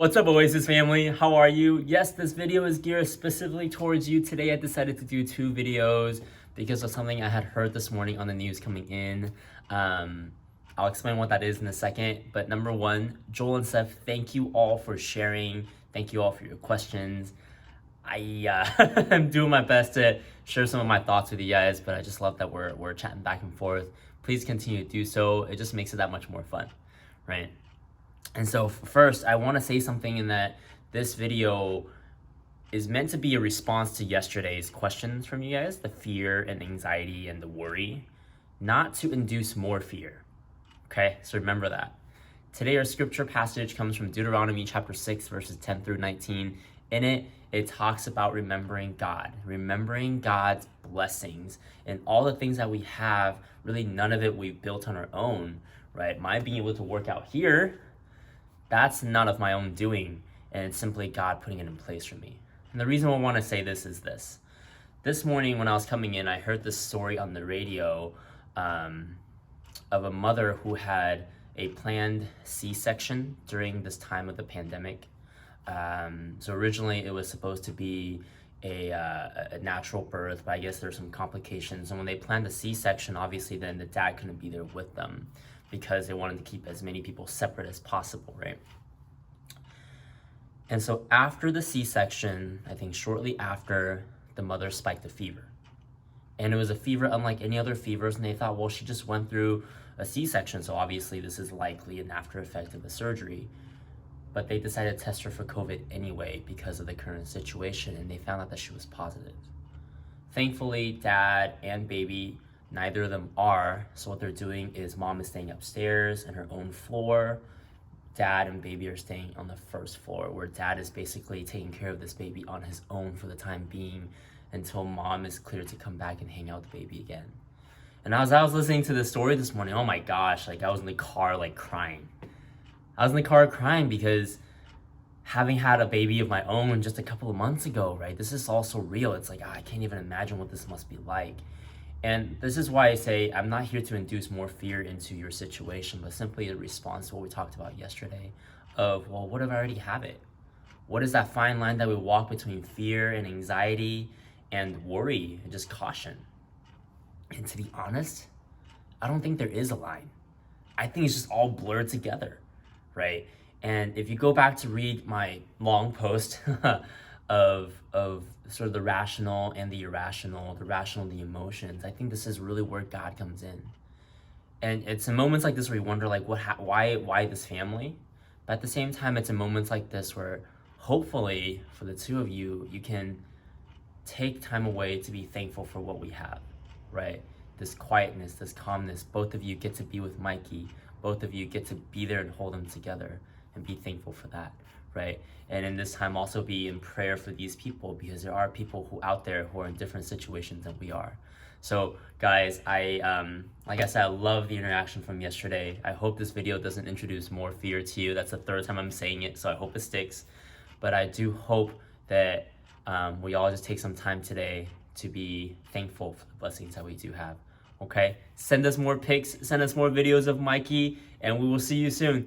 What's up, OASIS family? How are you? Yes, this video is geared specifically towards you. Today I decided to do two videos because of something I had heard this morning on the news coming in. I'll explain what that is in a second. But number one, Joel and Seth, thank you all for sharing. Thank you all for your questions. I'm doing my best to share some of my thoughts with you guys, but I just love that we're chatting back and forth. Please continue to do so. It just makes it that much more fun, right? And so first, I want to say something in that this video is meant to be a response to yesterday's questions from you guys, the fear and anxiety and the worry, not to induce more fear. Okay, so remember that. Today, our scripture passage comes from Deuteronomy chapter 6, verses 10 through 19. In it, it talks about remembering God, remembering God's blessings and all the things that we have. Really, none of it we've built on our own, right? My being able to work out here, that's none of my own doing, and it's simply God putting it in place for me. And the reason I want to say this is this. This morning when I was coming in, I heard this story on the radio of a mother who had a planned C-section during this time of the pandemic. So originally it was supposed to be a natural birth, but I guess there's some complications. And when they planned the C-section, obviously then the dad couldn't be there with them, because they wanted to keep as many people separate as possible, right? And so after the C-section, I think shortly after, the mother spiked a fever. And it was a fever unlike any other fevers, and they thought, well, she just went through a C-section, so obviously this is likely an after effect of the surgery. But they decided to test her for COVID anyway because of the current situation, and they found out that she was positive. Thankfully, dad and baby, neither of them are. So what they're doing is mom is staying upstairs in her own floor. Dad and baby are staying on the first floor, where dad is basically taking care of this baby on his own for the time being until mom is cleared to come back and hang out with the baby again. And as I was listening to this story this morning, oh my gosh, like I was in the car like crying. I was in the car crying because having had a baby of my own just a couple of months ago, right? This is all so real. It's like, I can't even imagine what this must be like. And this is why I say I'm not here to induce more fear into your situation, but simply a response to what we talked about yesterday of, well, what if I already have it? What is that fine line that we walk between fear and anxiety and worry and just caution? And to be honest, I don't think there is a line. I think it's just all blurred together, right? And if you go back to read my long post of sort of the rational and the irrational, the rational and the emotions, I think this is really where God comes in. And it's in moments like this where you wonder, like, why this family? But at the same time, it's in moments like this where hopefully for the two of you, you can take time away to be thankful for what we have, right? This quietness, this calmness. Both of you get to be with Mikey. Both of you get to be there and hold them together and be thankful for that, right? And in this time also be in prayer for these people, because there are people who out there who are in different situations than we are. So guys, like I said, I love the interaction from yesterday. I hope this video doesn't introduce more fear to you. That's the third time I'm saying it, so I hope it sticks. But I do hope that we all just take some time today to be thankful for the blessings that we do have. Okay, send us more pics, send us more videos of Mikey, and we will see you soon.